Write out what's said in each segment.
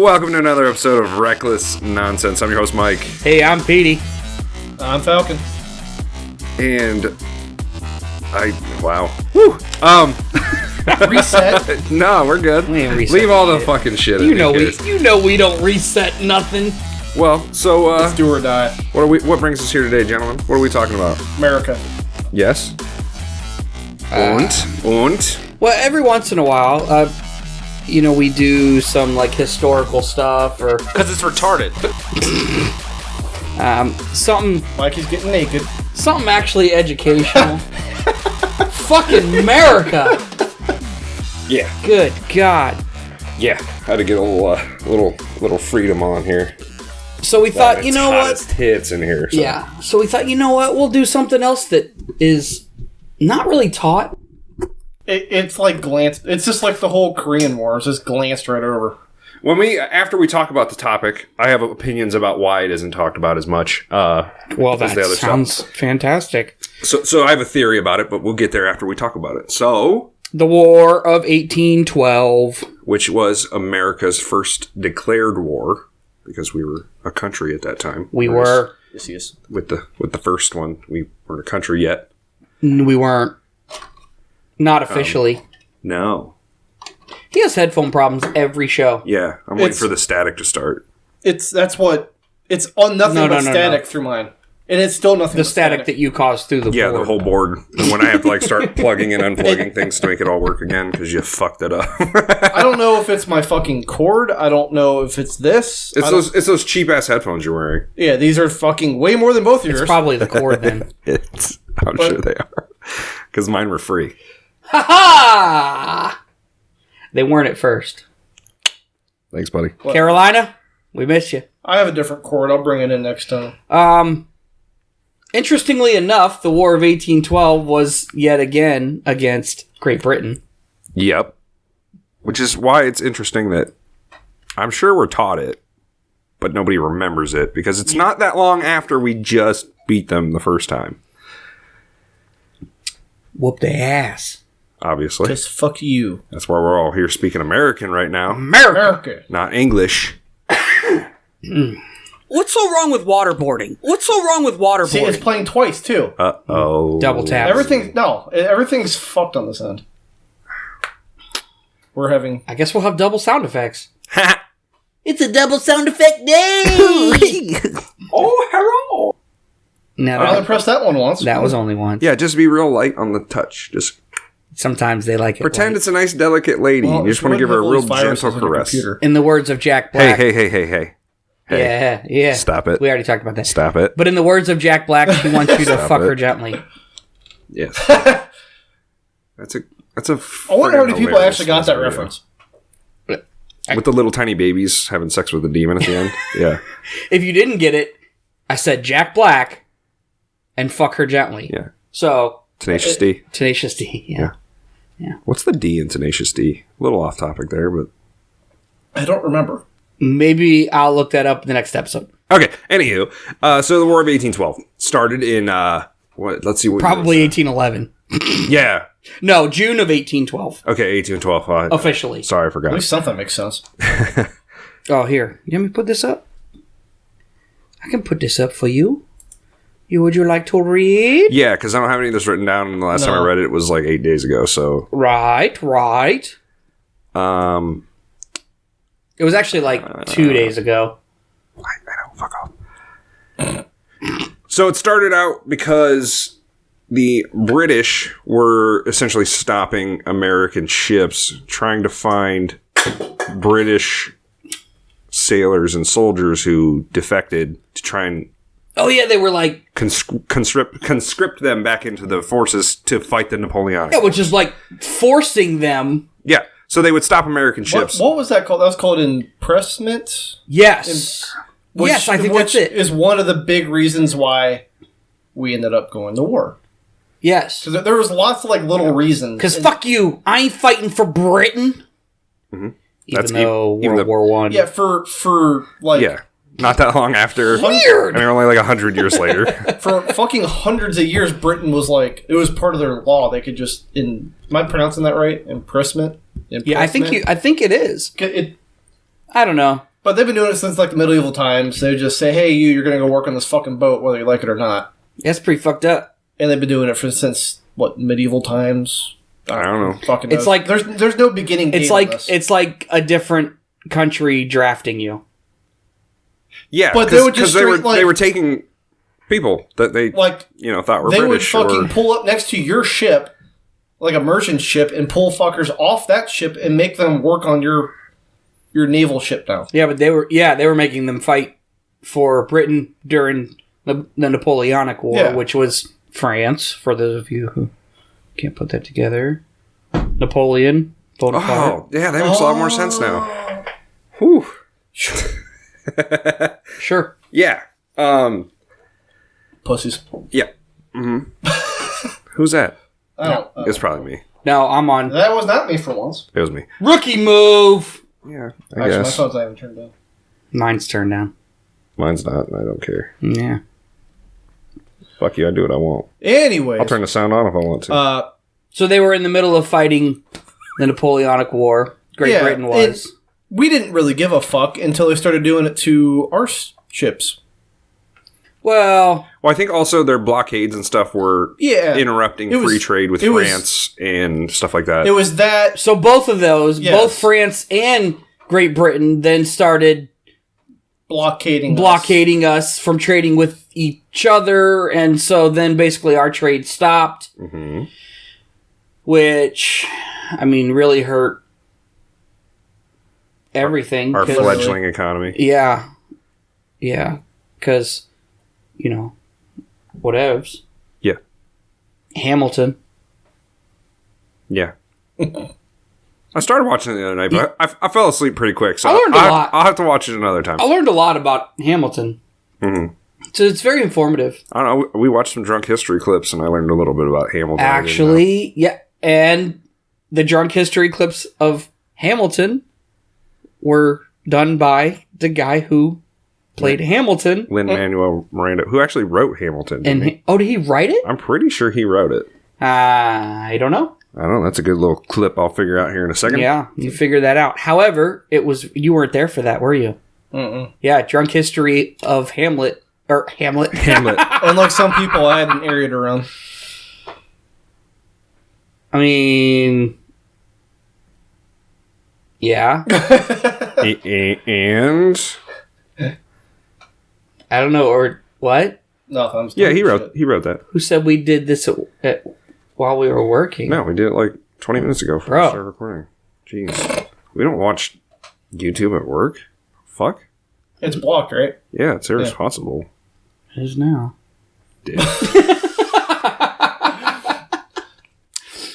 Welcome to another episode of Reckless Nonsense. I'm your host, Mike. Hey, I'm Petey. I'm Falcon. And wow. Woo. Reset. No, we're good. We ain't reset Leave all the shit. fucking shit You in know here. we don't reset nothing. Well, so Let's do or die. what brings us here today, gentlemen? What are we talking about? America. Yes. Und. Well, every once in a while, we do some like historical stuff or Because it's retarded. something Mikey's getting naked. actually educational. Fucking America. Yeah. Good God. Yeah. Had to get a little freedom on here. So we thought, It's hottest hits in here. So. Yeah. So we thought, you know what? We'll do something else that is not really taught. It's like glanced. It's just like the whole Korean War. It's just glanced right over. After we talk about the topic, I have opinions about why it isn't talked about as much. Well, that the other sounds stuff. fantastic. So I have a theory about it, but we'll get there after we talk about it. So, The War of 1812. which was America's first declared war, because we were a country at that time. We were. Yes. With the first one, we weren't a country yet. We weren't. Not officially. No. He has headphone problems every show. Yeah, I'm waiting for the static to start. It's on nothing No, but no, static no. through mine, and it's still nothing. The but static that you caused through the Yeah, board. the whole board. And when I have to start plugging and unplugging things to make it all work again, because you fucked it up. I don't know if it's my fucking cord. I don't know if it's this. It's those cheap ass headphones you're wearing. Yeah, these are fucking way more than both of yours. It's probably the cord then. I'm sure they are, because mine were free. Ha ha! They weren't at first. Thanks, buddy. What? Carolina, we miss you. I have a different cord. I'll bring it in next time. Interestingly enough, the War of 1812 was yet again against Great Britain. Yep. Which is why it's interesting that I'm sure we're taught it, but nobody remembers it, because it's not that long after we just beat them the first time. Whoop their ass. Obviously. Just fuck you, That's why we're all here speaking American right now, America. not English. What's so wrong with waterboarding? See, it's playing twice too. Uh-oh. Double tap. Everything's fucked on this end. We're having. I guess we'll have double sound effects. Ha! It's a double sound effect day! Oh, hello! No, I only pressed that one once. that was only once. Yeah, just be real light on the touch. Just Sometimes they like it. pretend light. it's a nice, delicate lady. Well, You just if want to you give her a wouldn't real have all these gentle viruses on your caress. computer. In the words of Jack Black. Hey. Yeah. Stop it. We already talked about that. Stop it. But in the words of Jack Black, she wants you to Stop fuck it. her gently. Yes. That's a I wonder how many friggin' people hilarious actually got that video. reference. With the little tiny babies having sex with the demon at the end. Yeah. If you didn't get it, I said Jack Black and fuck her gently. Yeah. So, Tenacious D. Tenacious D. Yeah. What's the D in Tenacious D? A little off topic there, but... I don't remember. Maybe I'll look that up in the next episode. Okay, anywho. So the War of 1812 started in, let's see what... Probably 1811. Yeah. No, June of 1812. Okay, 1812. Officially. Sorry, I At forgot. least something makes sense. Oh, here. You want me to put this up? I can put this up for you. Would you like to read? Yeah, because I don't have any of this written down, and the last time I read it was like 8 days ago, so... Right. It was actually like 2 days ago. I know, fuck off. So it started out because the British were essentially stopping American ships, trying to find British sailors and soldiers who defected to try and Oh, yeah, they were like... conscript them back into the forces to fight the Napoleonic. Yeah, which is like forcing them... Yeah, so they would stop American ships. What was that called? That was called impressment? Yes. Yes, I think that's it. Which is one of the big reasons why we ended up going to war. Yes. Because there was lots of little reasons. Because fuck you, I ain't fighting for Britain. Mm-hmm. Even though World War One. Yeah, for Yeah, not that long after. Weird. I mean, only 100 years later. For fucking hundreds of years, Britain was it was part of their law. They could just am I pronouncing that right? Impressment. Yeah, I think it is. It, I don't know. But they've been doing it since like the medieval times. They just say, "Hey, you're going to go work on this fucking boat, whether you like it or not." That's pretty fucked up. And they've been doing it since what, medieval times? I don't know. Fucking It's knows. like there's no beginning. It's like a different country drafting you. Yeah, But they would just they straight, were taking people that they like thought were they British. would fucking pull up next to your ship, like a merchant ship, and pull fuckers off that ship and make them work on your naval ship now. Yeah, but they were making them fight for Britain during the Napoleonic War, which was France. For those of you who can't put that together, Napoleon. Oh, yeah, that makes a lot more sense now. Whew. Sure. Yeah. Pussies. Yeah. Mm-hmm. Who's that? It's probably me. No, I'm on. That was not me for once. It was me. Rookie move. Yeah, Actually, guess. my phone's not even turned on. Mine's turned down. Mine's not, and I don't care. Yeah. Fuck you, I do what I want. Anyways. I'll turn the sound on if I want to. So they were in the middle of fighting the Napoleonic War. Great Britain was. We didn't really give a fuck until they started doing it to our ships. Well, I think also their blockades and stuff were interrupting free trade with France and stuff like that. It was that. So both of those, both France and Great Britain, then started blockading us from trading with each other, and so then basically our trade stopped, which, I mean, really hurt everything. Our fledgling economy. Yeah. Yeah. Because, whatevs. Yeah. Hamilton. Yeah. I started watching it the other night, but I fell asleep pretty quick, so I learned a lot. I'll have to watch it another time. I learned a lot about Hamilton. Mm-hmm. So it's very informative. I don't know. We watched some drunk history clips, and I learned a little bit about Hamilton. Actually, yeah. And the drunk history clips of Hamilton were done by the guy who played Hamilton. Lin-Manuel Miranda, who actually wrote Hamilton. And did he write it? I'm pretty sure he wrote it. I don't know. I don't know. That's a good little clip I'll figure out here in a second. Yeah, you figure that out. However, you weren't there for that, were you? Mm-mm. Yeah, drunk history of Hamlet. Hamlet. And like some people, I had an area to run. I mean, yeah. And I don't know, or what? No, he wrote that. Who said we did this while we were working? No, we did it like 20 minutes ago before we started recording. Jeez. We don't watch YouTube at work. Fuck. It's blocked, right? Yeah, it's irresponsible. It is now.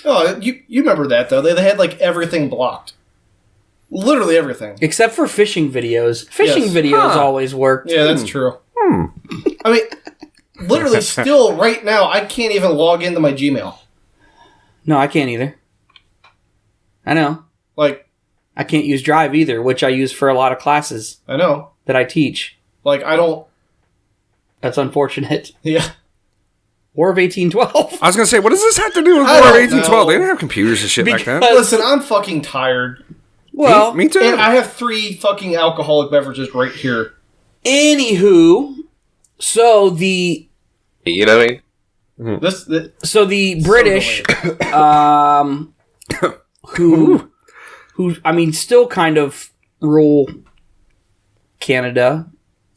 Oh, you remember that, though. They had, like, everything blocked. Literally everything. Except for fishing videos. Fishing videos always worked. Yeah, that's true. I mean, literally still right now, I can't even log into my Gmail. No, I can't either. I know. Like, I can't use Drive either, which I use for a lot of classes. I know. That I teach. Like, I don't... That's unfortunate. Yeah. War of 1812. I was going to say, what does this have to do with War of 1812? They didn't have computers and shit back then. Listen, I'm fucking tired. Well, me too. And I have 3 fucking alcoholic beverages right here. Anywho, so the... You know what I mean? So the British, who I mean, still kind of rule Canada.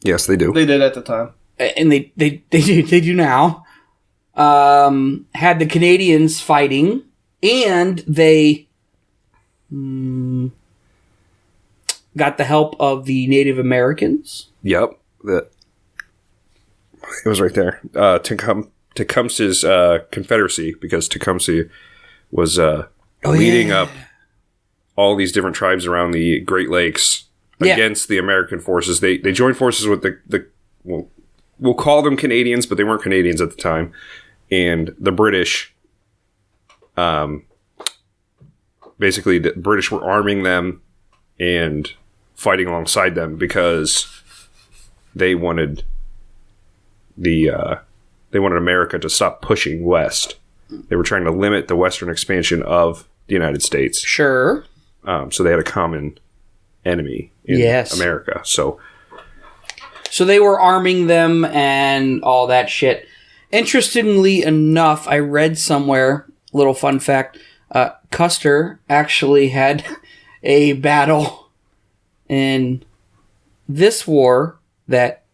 Yes, they do. They did at the time. And they do now. Had the Canadians fighting, and they got the help of the Native Americans. Yep. It was right there. Tecumseh's Confederacy, because Tecumseh was leading up all these different tribes around the Great Lakes against the American forces. They joined forces with we'll call them Canadians, but they weren't Canadians at the time. And the British, basically the British were arming them and fighting alongside them because they wanted America to stop pushing west. They were trying to limit the western expansion of the United States. Sure. So they had a common enemy in Yes. America. So they were arming them and all that shit. Interestingly enough, I read somewhere, little fun fact, Custer actually had a battle in this war that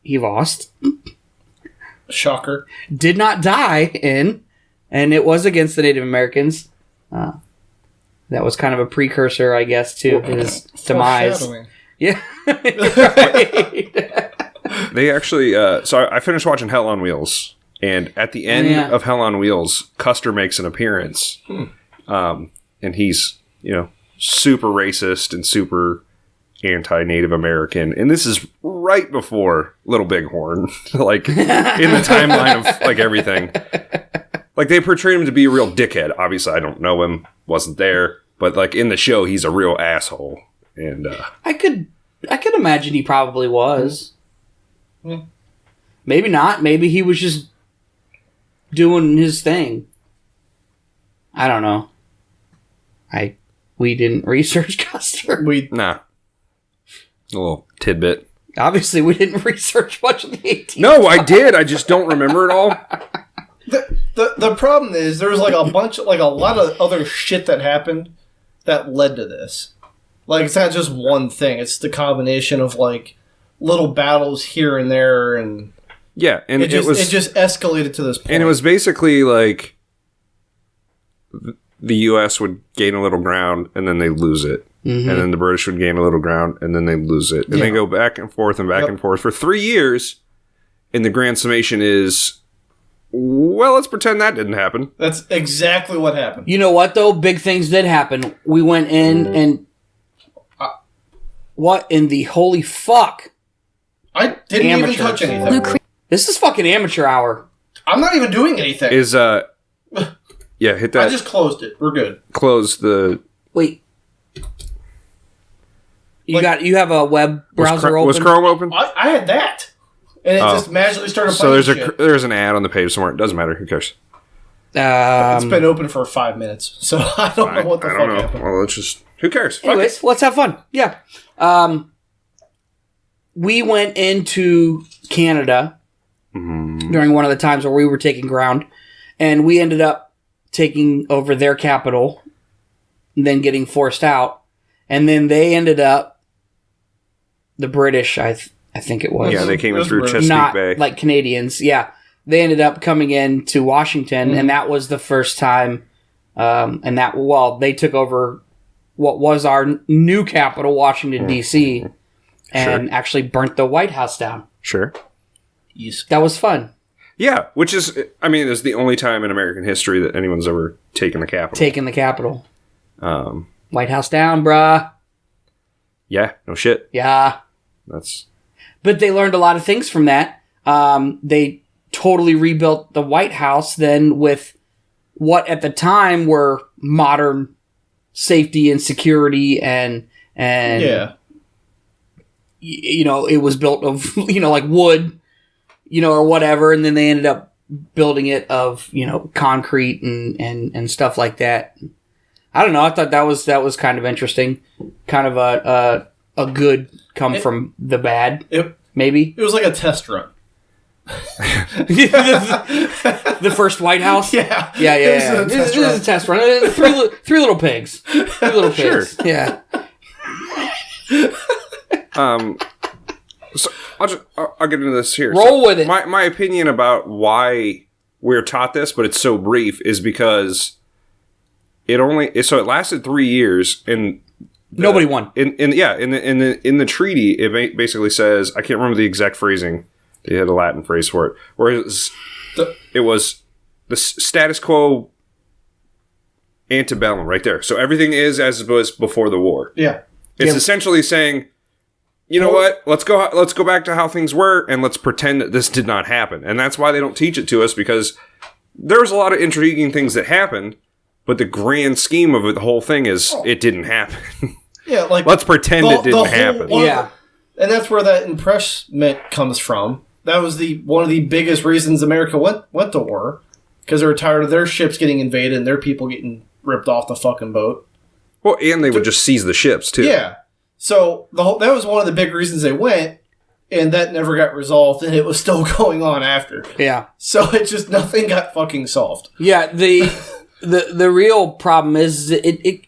he lost. Shocker. Did not die in, and it was against the Native Americans. That was kind of a precursor, I guess, to his demise. Foreshadowing. Yeah. Right. they actually, so I finished watching Hell on Wheels, and at the end of Hell on Wheels, Custer makes an appearance, and he's, super racist and super anti-Native American, and this is right before Little Bighorn, like in the timeline of like everything. Like they portray him to be a real dickhead. Obviously, I don't know him, wasn't there, but like in the show, he's a real asshole. And I could imagine he probably was. Maybe not. Maybe he was just doing his thing. I don't know. We didn't research Custer. Nah. A little tidbit. Obviously, we didn't research much of the 18th. No, I did. I just don't remember it all. The problem is there's like a lot of other shit that happened that led to this. Like it's not just one thing. It's the combination of like little battles here and there, and yeah, and it just escalated to this point. And it was basically like the U.S. would gain a little ground and then they lose it. And then the British would gain a little ground, and then they lose it. And they go back and forth and back and forth for 3 years. And the grand summation is, well, let's pretend that didn't happen. That's exactly what happened. You know what, though? Big things did happen. We went in and... what in the holy fuck? I didn't even touch anything. This is fucking amateur hour. I'm not even doing anything. Hit that. I just closed it. We're good. Close the... Wait. You have a web browser open? Was Chrome open? I had that, and it just magically started playing. So there's an ad on the page somewhere. It doesn't matter. Who cares? It's been open for 5 minutes, so I don't know what the fuck happened. Well, let's just... Who cares? Anyways, let's have fun. Yeah. We went into Canada during one of the times where we were taking ground, and we ended up taking over their capital, and then getting forced out, and then they ended up, the British, I think it was. Yeah, they came in through Chesapeake Not Bay. like Canadians, yeah. They ended up coming in to Washington, and that was the first time, they took over what was our new capital, Washington, D.C., and actually burnt the White House down. Sure. Yes. That was fun. Yeah, which is, it's the only time in American history that anyone's ever taken the capital. Taken the capital. White House down, bruh. Yeah, no shit. Yeah. But they learned a lot of things from that. They totally rebuilt the White House then with what at the time were modern safety and security and yeah. It was built of, like wood, or whatever. And then they ended up building it of, concrete and stuff like that. I don't know. I thought that was kind of interesting. Kind of a good come from the bad, maybe. It was like a test run. The first White House? Yeah. Yeah. This is a test run. Three little pigs. Three little pigs. Sure. Yeah. So I'll get into this here. Roll with it. My opinion about why we're taught this, but it's so brief, is because it lasted 3 years, and nobody won. In the treaty, it basically says, I can't remember the exact phrasing. They had a Latin phrase for it, where it was the status quo antebellum right there. So everything is as it was before the war. Yeah. It's essentially saying, you know what? Let's go back to how things were, and let's pretend that this did not happen. And that's why they don't teach it to us, because there's a lot of intriguing things that happened, but the grand scheme of it, the whole thing is it didn't happen. Yeah, like let's pretend it didn't happen. Yeah, and that's where that impressment comes from. That was one of the biggest reasons America went to war, because they were tired of their ships getting invaded and their people getting ripped off the fucking boat. Well, and they would just seize the ships, too. Yeah. So that was one of the big reasons they went, and that never got resolved, and it was still going on after. Yeah. So it's just nothing got fucking solved. Yeah, the real problem is it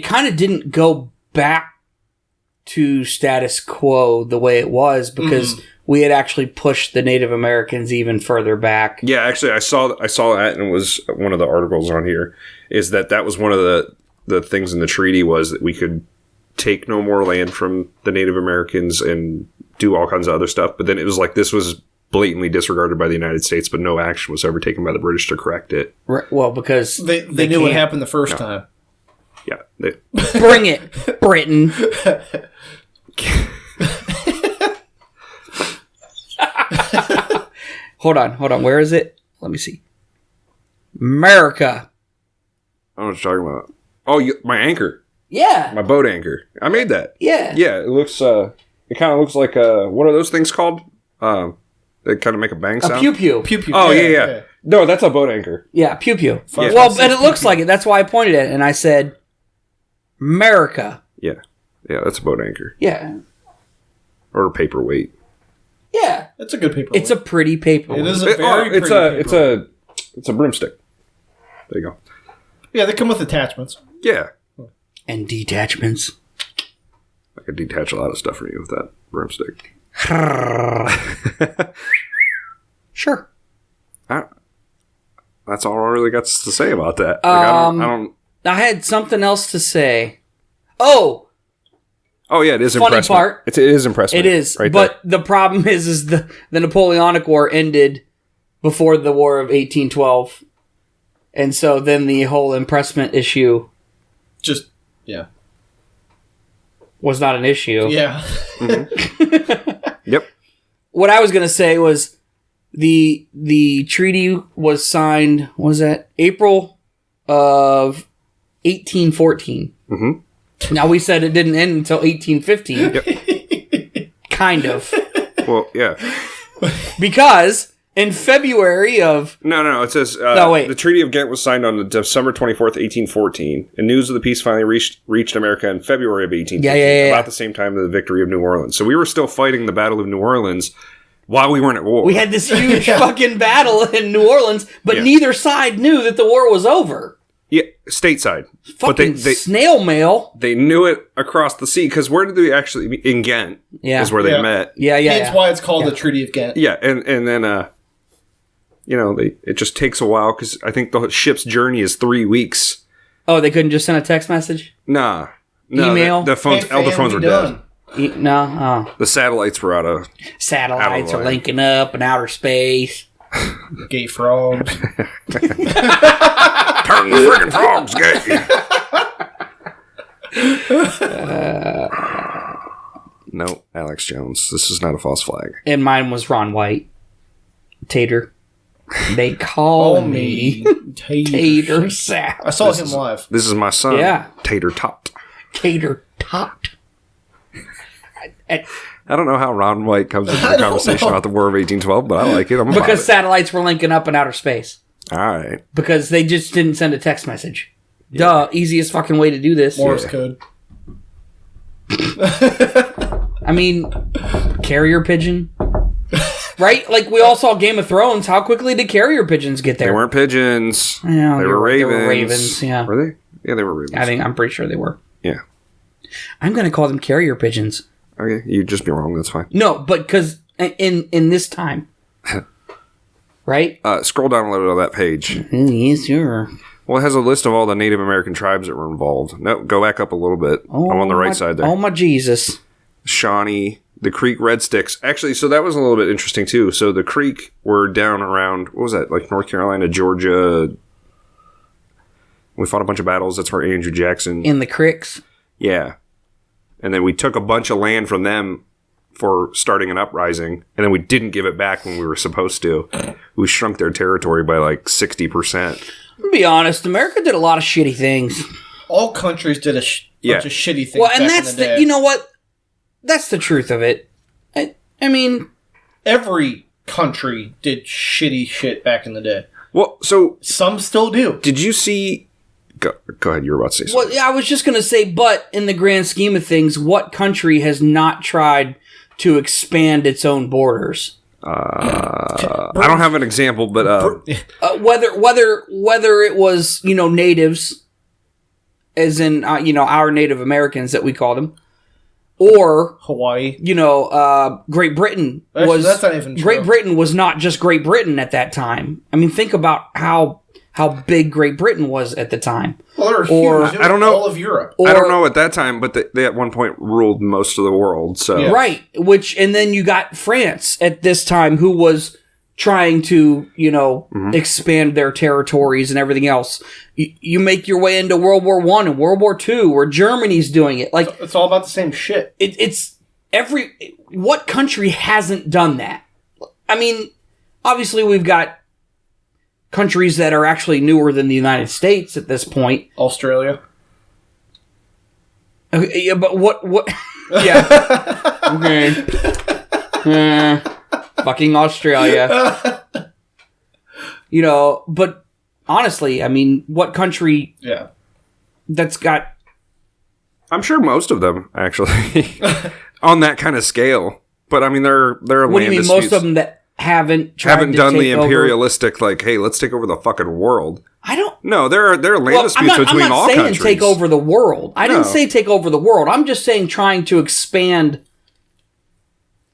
kind of didn't go back to status quo the way it was because we had actually pushed the Native Americans even further back. Yeah, actually, I saw that, and it was one of the articles on here, is that was one of the things in the treaty was that we could take no more land from the Native Americans and do all kinds of other stuff. But then it was like this was blatantly disregarded by the United States, but no action was ever taken by the British to correct it. Right, well, because they knew what happened the first time. Yeah. Bring it, Britain. Hold on. Where is it? Let me see. America. I don't know what you're talking about. Oh, my anchor. Yeah. My boat anchor. I made that. Yeah. Yeah, it looks, it kind of looks like, what are those things called? They kind of make a bang sound. A pew-pew. Pew-pew. Oh, yeah. No, that's a boat anchor. Yeah, pew-pew. Yeah. Well, and it looks like it. That's why I pointed at it, and I said, America. Yeah. Yeah, that's a boat anchor. Yeah. Or a paperweight. Yeah. It's a good paper. It's a pretty paper. It is a very pretty paper. It's a broomstick. There you go. Yeah, they come with attachments. Yeah. And detachments. I could detach a lot of stuff from you with that broomstick. Sure. That's all I really got to say about that. Like, I don't. I had something else to say. Oh, yeah, it is funny impressive. part. It is impressive. It is, right but the problem is the Napoleonic War ended before the War of 1812, and so then the whole impressment issue was not an issue. Yeah. Yep. What I was going to say was the treaty was signed. What was that April of 1814? Mm-hmm. Now we said it didn't end until 1815. Yep. Kind of. Well, yeah. Because in February of... No. It says wait. The Treaty of Ghent was signed on December 24th, 1814, and news of the peace finally reached America in February of 1815, Yeah. about the same time of the victory of New Orleans. So we were still fighting the Battle of New Orleans while we weren't at war. We had this huge fucking battle in New Orleans, but neither side knew that the war was over. Yeah, stateside. Fucking but they snail mail. They knew it across the sea, because where did they actually meet? In Ghent is where they met. Yeah. That's why it's called the Treaty of Ghent. Yeah, and then, it just takes a while, because I think the ship's journey is 3 weeks. Oh, they couldn't just send a text message? Nah. Email? The phones, all the phones were dead. No? Oh. The satellites were out of... Satellites are linking up in outer space. Gay frogs. Turn the friggin' frogs gay. No, Alex Jones. This is not a false flag. And mine was Ron White. Tater. They call me Tater Sap. I saw him live. This is my son. Yeah. Tater Tot. Tater Tot. I don't know how Ron White comes into the conversation about the War of 1812, but I like it. Because satellites were linking up in outer space. All right. Because they just didn't send a text message. Yeah. Duh, easiest fucking way to do this. Morse code. I mean, carrier pigeon. Right? Like, we all saw Game of Thrones. How quickly did carrier pigeons get there? They weren't pigeons. Yeah, they were ravens. They were ravens, yeah. Were they? Yeah, they were ravens. I'm pretty sure they were. Yeah. I'm going to call them carrier pigeons. Okay, you'd just be wrong. That's fine. No, but because in this time. Right? Scroll down a little bit on that page. Yes, sure. Well, it has a list of all the Native American tribes that were involved. No, go back up a little bit. I'm on the right side there. Oh, my Jesus. Shawnee, the Creek Red Sticks. Actually, so that was a little bit interesting, too. So the Creek were down around, what was that, like North Carolina, Georgia. We fought a bunch of battles. That's where Andrew Jackson... In the creeks? Yeah. And then we took a bunch of land from them for starting an uprising, and then we didn't give it back when we were supposed to. We shrunk their territory by like 60%. To be honest, America did a lot of shitty things. All countries did a bunch of shitty things. Well, and back that's in the day. you know what? That's the truth of it. I mean, every country did shitty shit back in the day. Well, so some still do. Did you see Go ahead. You were about to say something. Well, yeah, I was just going to say, but in the grand scheme of things, what country has not tried to expand its own borders? I don't have an example, but whether it was natives, as in our Native Americans that we call them, or Hawaii, Great Britain Actually, that's not even true. Great Britain was not just Great Britain at that time. I mean, think about how big Great Britain was at the time. Well, they were huge. I don't know all of Europe. I don't know at that time, but they at one point ruled most of the world. So Yeah. Right, and then you got France at this time, who was trying to, expand their territories and everything else. You make your way into World War I and World War II, where Germany's doing it. Like, It's all about the same shit. What country hasn't done that? I mean, obviously we've got countries that are actually newer than the United States at this point. Australia. Okay, yeah, but what? Yeah. Okay. Fucking Australia. But honestly, I mean, what country that's got... I'm sure most of them, actually, on that kind of scale. But I mean, there are What do you mean, most of them that haven't done the imperialistic, like, hey, let's take over the fucking world. I don't... No, there are land disputes between all countries. I'm not saying take over the world. I didn't say take over the world. I'm just saying trying to expand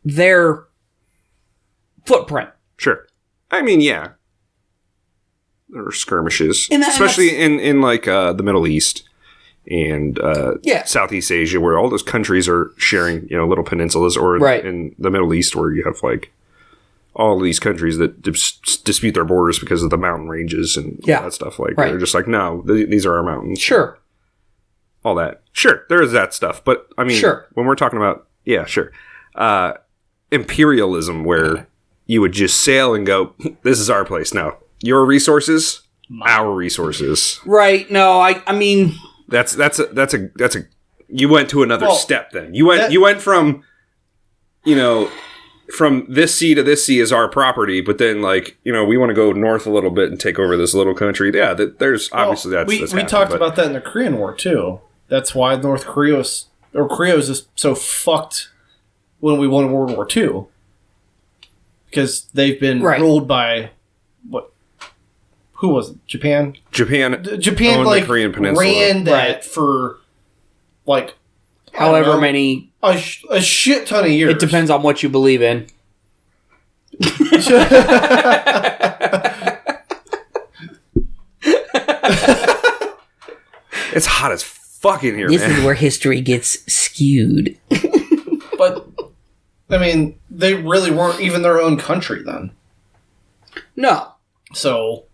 their footprint. Sure. I mean, yeah. There are skirmishes. And especially in like, the Middle East and Southeast Asia, where all those countries are sharing, little peninsulas, or in the Middle East, where you have, like, all of these countries that dispute their borders because of the mountain ranges and all that stuff. Like, they're just like, no, these are our mountains. Sure. All that. Sure, there is that stuff. But, I mean, when we're talking about, imperialism, where you would just sail and go, this is our place now. Your resources, our resources. Right. No, I mean... That's a you went to another step then. You went from, from this sea to this sea is our property, but then, like, we want to go north a little bit and take over this little country. Yeah, there's obviously we talked about that in the Korean War too. That's why Korea was just so fucked when we won World War II, because they've been ruled by what? Who was it? Japan. Japan owned like the Korean Peninsula. Ran that for like however many a shit ton of years. It depends on what you believe in. It's hot as fuck in here. This is where history gets skewed. But I mean, they really weren't even their own country then. No. So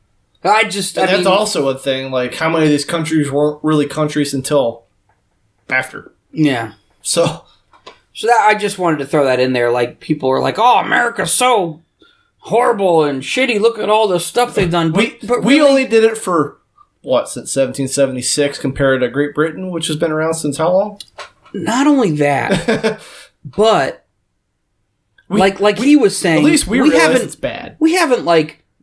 that's also a thing. Like, how many of these countries weren't really countries until after? Yeah. So that I just wanted to throw that in there. Like, people are like, "Oh, America's so horrible and shitty. Look at all the stuff they've done." But we only did it for since 1776, compared to Great Britain, which has been around since how long? Not only that, but like he was saying, at least we realize it's bad. We haven't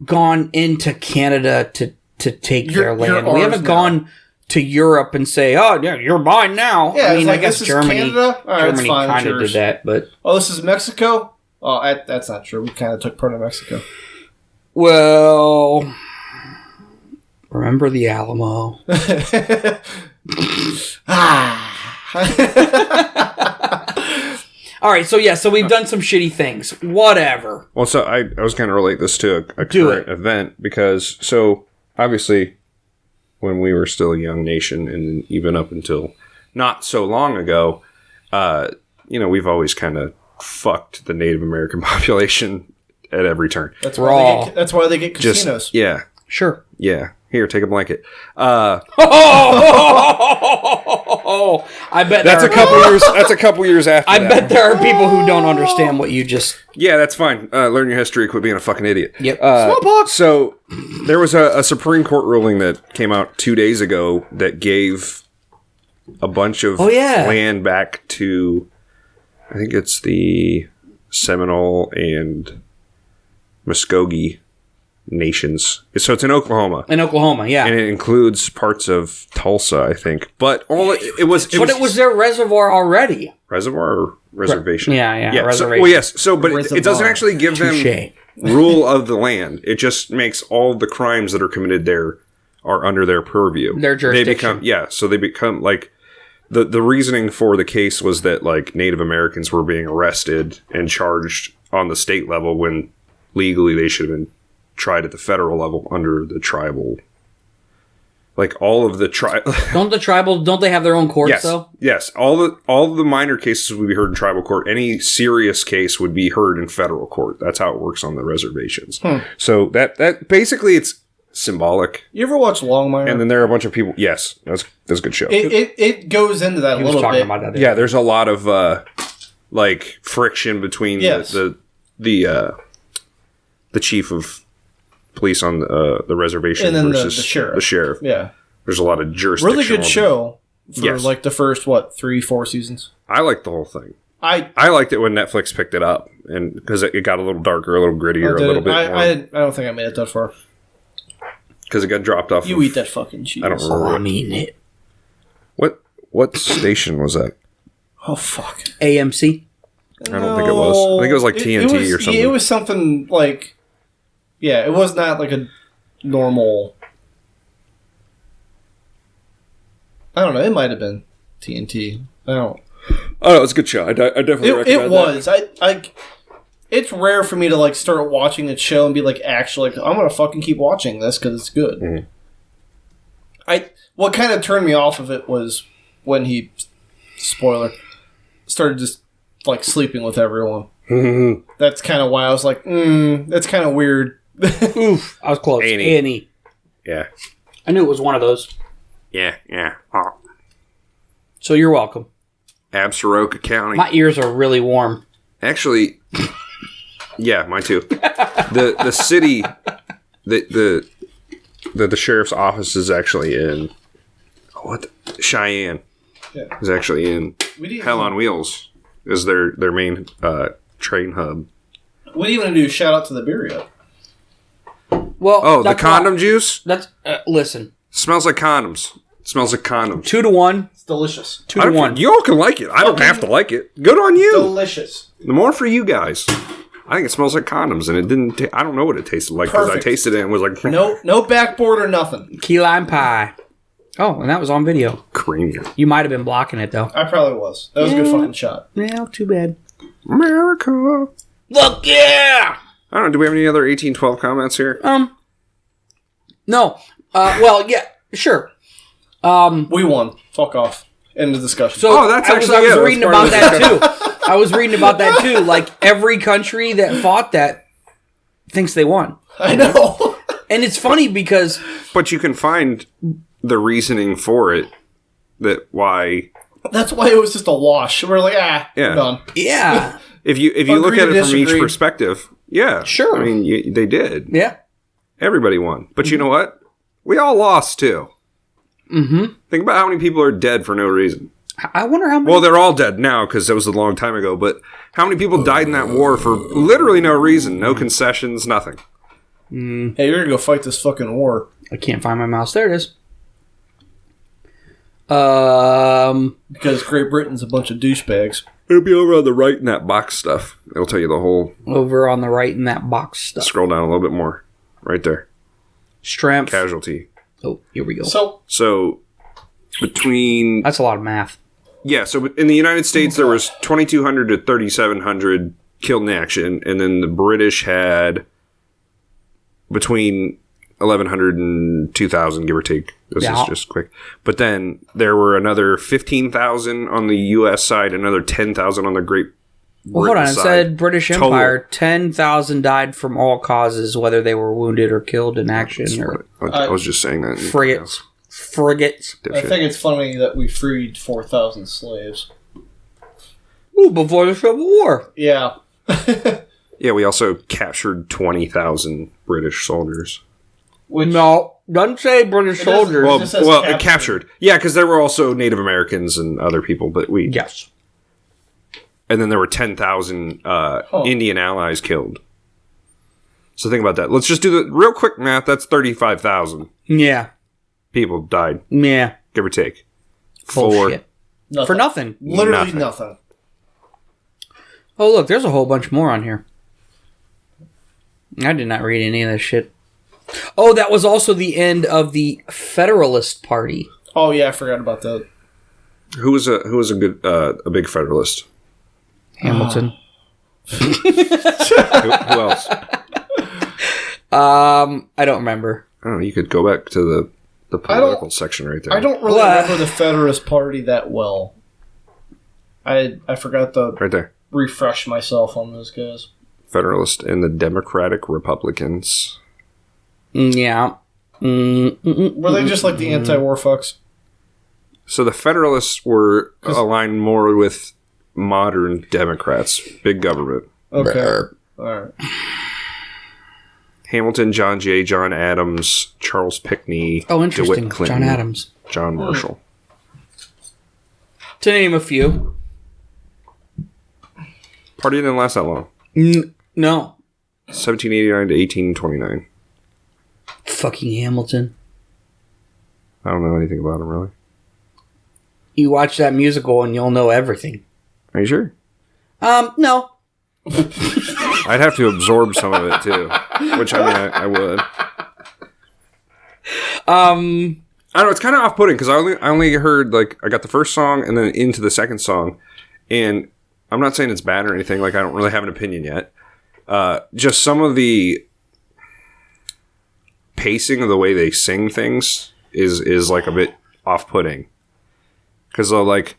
gone into Canada to take their land. We haven't gone to Europe and say, "Oh, yeah, you're mine now." Yeah, I mean, I guess Germany, Canada? All right, Germany kind of did that, but this is Mexico. Oh, that's not true. We kind of took part of Mexico. Well, remember the Alamo? All right, so we've done some shitty things. Whatever. Well, so I was going to relate this to a current event, because, so, obviously, when we were still a young nation, and even up until not so long ago, we've always kind of fucked the Native American population at every turn. That's why they get casinos. Sure. Yeah. Here, take a blanket. I bet that's a couple years after. I bet there are people who don't understand what you just. Yeah, that's fine. Learn your history. Quit being a fucking idiot. Yep. Smallpox. So there was a Supreme Court ruling that came out 2 days ago that gave a bunch of land back to, I think it's the Seminole and Muskogee nations. So it's in Oklahoma. In Oklahoma, yeah. And it includes parts of Tulsa, I think. But it was their reservoir already. Reservoir or reservation? Yeah, So, reservation. well, yes. So, but Reservoir. it doesn't actually give Touché. them rule of the land. It just makes all the crimes that are committed there are under their purview. Their jurisdiction. So they become like the reasoning for the case was that like Native Americans were being arrested and charged on the state level when legally they should have been tried at the federal level under the tribal. Like all of the don't they have their own courts though? Yes. All the minor cases would be heard in tribal court. Any serious case would be heard in federal court. That's how it works on the reservations. So that basically it's symbolic. You ever watch Longmire? And then there are a bunch of people. Yes, that's a good show. It goes into that a little bit. About that Yeah, there's a lot of like friction between the chief of police on the reservation and then versus the sheriff. The sheriff. Yeah, there's a lot of jurisdiction. really good show for like the first 3-4 seasons. I liked the whole thing. I liked it when Netflix picked it up, and because it got a little darker, a little grittier, a little bit more. I don't think I made it that far. Because it got dropped off. You eat that fucking cheese. I don't remember. I'm eating it. What station was that? Oh fuck. AMC. I don't think it was. I think it was like TNT or something. It was something like, yeah, it was not like a normal. I don't know. It might have been TNT. I don't. Oh, no, it's a good show. I definitely recommend it was. I. It's rare for me to like start watching a show and be like, actually, like, I'm gonna fucking keep watching this because it's good. Mm-hmm. What kind of turned me off of it was when he, spoiler, started just like sleeping with everyone. Mm-hmm. That's kind of why I was like, that's kind of weird. Oof, I was close. Annie. Yeah. I knew it was one of those. Yeah. Oh. So you're welcome. Absaroka County. My ears are really warm. Actually, yeah, mine too. The city, the sheriff's office is actually in Cheyenne. Yeah. Is actually in Hell on Wheels. Is their main train hub. What do you want to do? Shout out to the beer yet? Well, the condom juice. That's listen. Smells like condoms. Smells like condoms. 2-1. It's delicious. 2-1. You all can like it. I don't have to like it. Good on you. Delicious. The more for you guys. I think it smells like condoms, and it didn't. I don't know what it tasted like because I tasted it and was like, no backboard or nothing. Key lime pie. Oh, and that was on video. Creamy. You might have been blocking it though. I probably was. That was a good fucking shot. Yeah, too bad. America. Look, yeah. I don't know. Do we have any other 1812 comments here? No. Well, yeah, sure. We won. Fuck off. End of discussion. So that's I was reading about that too. I was reading about that too. Like every country that fought that thinks they won. I know. And it's funny because... But you can find the reasoning for it. Why... That's why it was just a wash. We're like, done. Yeah. If you look at it from each perspective, yeah. Sure. I mean, they did. Yeah. Everybody won. But you know what? We all lost, too. Mm-hmm. Think about how many people are dead for no reason. I wonder how many... Well, they're all dead now because that was a long time ago. But how many people died in that war for literally no reason? No concessions, nothing. Hey, you're going to go fight this fucking war. I can't find my mouse. There it is. Because Great Britain's a bunch of douchebags. It'll be over on the right in that box stuff. It'll tell you the whole... Over on the right in that box stuff. Scroll down a little bit more. Right there. Strength. Casualty. Oh, here we go. So between... That's a lot of math. Yeah, so in the United States, there was 2,200 to 3,700 killed in action, and then the British had between 1,100 and 2,000, give or take. This is just quick. But then there were another 15,000 on the U.S. side, another 10,000 on the Great Well, hold on. It side. said British Total. Empire, 10,000 died from all causes, whether they were wounded or killed in action or I was just saying that. frigates. I think it's funny that we freed 4,000 slaves. Ooh, before the Civil War. Yeah. Yeah, we also captured 20,000 British soldiers. No, doesn't say British soldiers. It just says captured. Yeah, because there were also Native Americans and other people, but we... Yes. And then there were 10,000 Indian allies killed. So think about that. Let's just do the real quick math. That's 35,000 Yeah. people died, Yeah. give or take. Bullshit. Nothing. For nothing. Literally nothing. Oh, look, there's a whole bunch more on here. I did not read any of this shit. Oh, that was also the end of the Federalist Party. Oh yeah, I forgot about that. Who was a good a big Federalist? Hamilton. Who else? I don't remember. I don't know. You could go back to the political section right there. I don't really remember the Federalist Party that well. I forgot to Right there. refresh myself on those guys. Federalist and the Democratic Republicans. Yeah. Were they just like the anti-war fucks? So the Federalists were aligned more with modern Democrats, big government. Okay. Alright. Hamilton, John Jay, John Adams, Charles Pinckney, Oh, interesting. DeWitt Clinton, John Adams. John Marshall. To name a few. Party didn't last that long. No. 1789 to 1829. Fucking Hamilton. I don't know anything about him, really. You watch that musical and you'll know everything. Are you sure? No. I'd have to absorb some of it, too. Which, I mean, I would. I don't know, it's kind of off-putting, because I only heard, like, I got the first song and then into the second song, and I'm not saying it's bad or anything, like, I don't really have an opinion yet. Just some of the pacing of the way they sing things is like, a bit off-putting. Because they'll, like,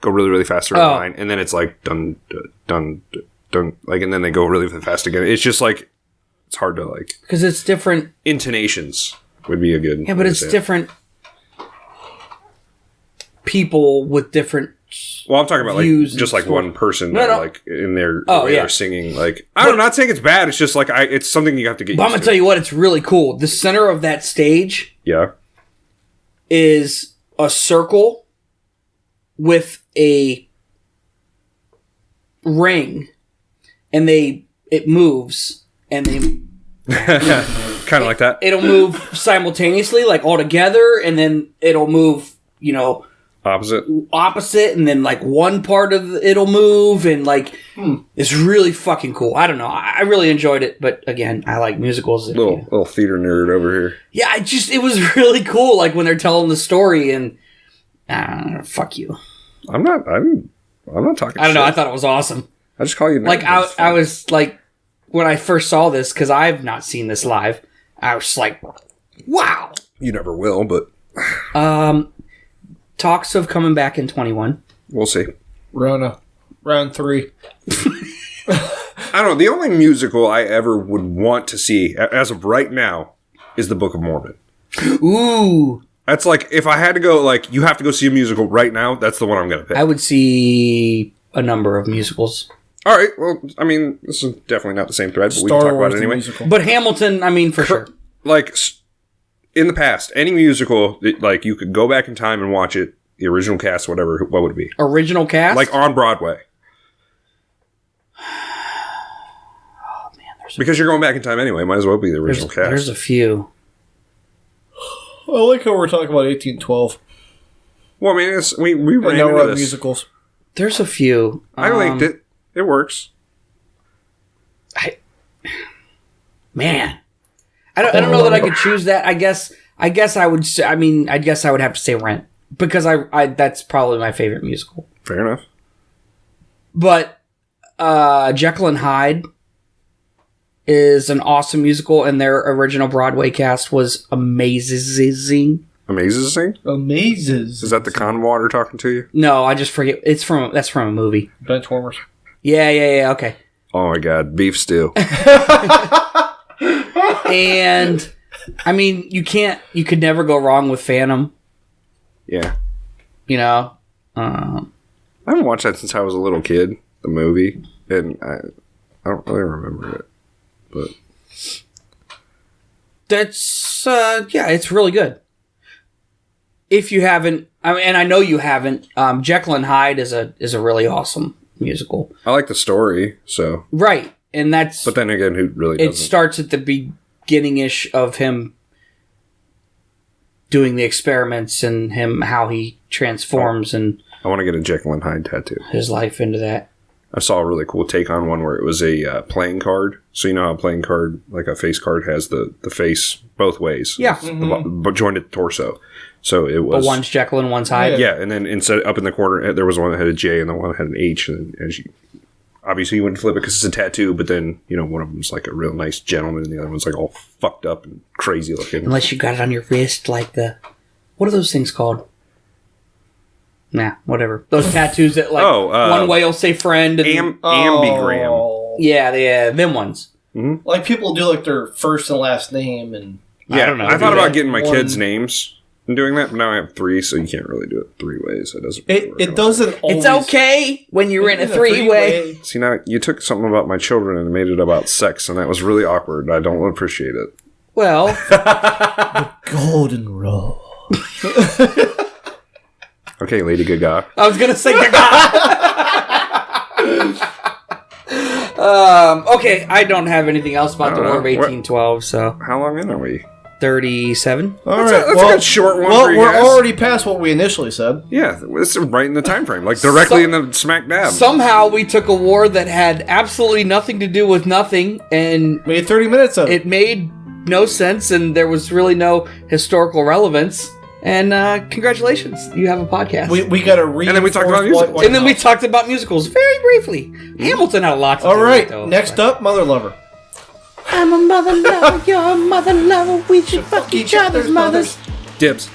go really, really fast through a line, and then it's like, dun, dun, dun, dun, like, and then they go really, really fast again. It's just, like, it's hard to, like... Because it's different. Intonations would be a good... Yeah, but it's different people with different... Well, I'm talking about, like, just, like, one person, No. like, in their way they're singing, like... I'm not saying it's bad, it's just, like, it's something you have to get used to. I'm going to tell you what, it's really cool. The center of that stage... Yeah. ...is a circle with a ring, and it moves, and they kind of like that. It'll move simultaneously, like all together, and then it'll move, opposite, and then like one part of it'll move, and like it's really fucking cool. I don't know, I really enjoyed it, but again, I like musicals. Little theater nerd over here. Yeah, it was really cool. Like when they're telling the story, and fuck you. I'm not talking. I don't know. I thought it was awesome. I just call you nerd. Like I was like, when I first saw this, because I've not seen this live, I was like, wow. You never will, but talks of coming back in 21. We'll see. Round 3. I don't know. The only musical I ever would want to see, as of right now, is The Book of Mormon. Ooh. That's like, if I had to go, like, you have to go see a musical right now, that's the one I'm going to pick. I would see a number of musicals. All right. Well, I mean, this is definitely not the same thread, but we can talk about it anyway. Musical. But Hamilton, I mean, for sure. Like, in the past, any musical, like, you could go back in time and watch it, the original cast, whatever, what would it be? Original cast? Like, on Broadway. Oh, man. Because you're going back in time anyway, might as well be the original cast. There's a few. I like how we're talking about 1812. Well, I mean, we ran now we're into on this. musicals. There's a few. I liked it. It works. Man. I don't know that I could choose that. I guess I would say, I guess I would have to say Rent. Because I that's probably my favorite musical. Fair enough. But Jekyll and Hyde is an awesome musical, and their original Broadway cast was amazing. Amazing? Amazes. Is that the con water talking to you? No, I just forget. That's from a movie. Benchwarmers. Yeah. Okay. Oh my god, beef stew. And I mean, you could never go wrong with Phantom. Yeah. I haven't watched that since I was a little kid, the movie, and I don't really remember it. But that's it's really good. If you haven't, and I know you haven't, Jekyll and Hyde is a really awesome musical. I like the story, so right. And that's... But then again, who really It doesn't? starts at the beginning-ish of him doing the experiments and how he transforms and I want to get a Jekyll and Hyde tattoo. his life into that. I saw a really cool take on one where it was a playing card. So you know how a playing card, like a face card, has the face both ways. Yeah. But joined at the torso. So it was... But one's Jekyll and one's Hyde. Yeah, and then instead up in the corner, there was one that had a J and the one that had an H. And as you... Obviously, you wouldn't flip it because it's a tattoo, but then, one of them's like a real nice gentleman and the other one's like all fucked up and crazy looking. Unless you got it on your wrist like the... What are those things called? Nah, whatever. Those tattoos that one way will say friend. And ambigram. Yeah, them ones. Mm-hmm. Like people do like their first and last name and... Yeah, I don't know. I thought about getting my kids' names and doing that, but now I have 3, so you can't really do it 3 ways. It doesn't really work It out. doesn't always... It's okay when you're in a three-way. See, now you took something about my children and made it about sex, and that was really awkward. I don't appreciate it. Well... Golden rule. Okay, Lady Gaga. I was going to say Gaga. Okay, I don't have anything else about the War of 1812, so... How long in are we? 37. All That's right. a good short one for you we're guys. already past what we initially said. Yeah, it's right in the time frame, like directly in the smack dab. Somehow we took a war that had absolutely nothing to do with nothing, and Made 30 minutes of it. it made no sense, and there was really no historical relevance. And congratulations, you have a podcast. We got to read. And then we talked about musicals. And then we talked about musicals very briefly. Hamilton had a lot to do All right, with it, though. next up, Mother Lover. I'm a mother lover, you're a mother lover. We should fuck each other's mothers. Dibs.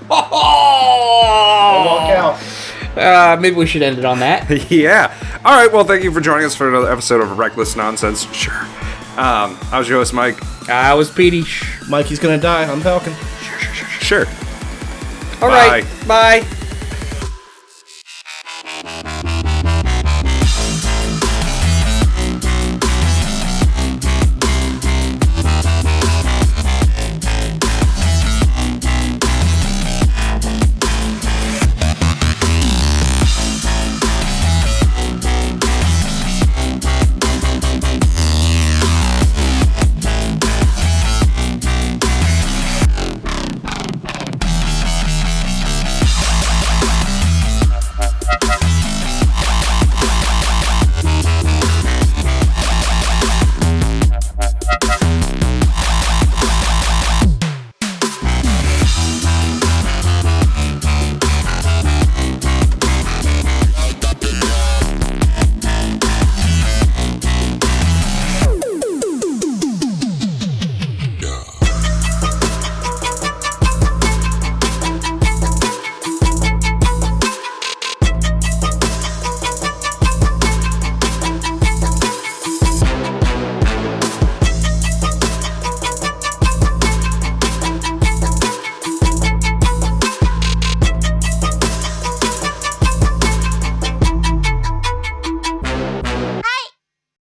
Walk Oh! out. Maybe we should end it on that. Yeah. All right, well, thank you for joining us for another episode of Reckless Nonsense. Sure. I was your host, Mike. I was Petey. Mikey's gonna die. I'm Falcon. Sure. All right. Bye.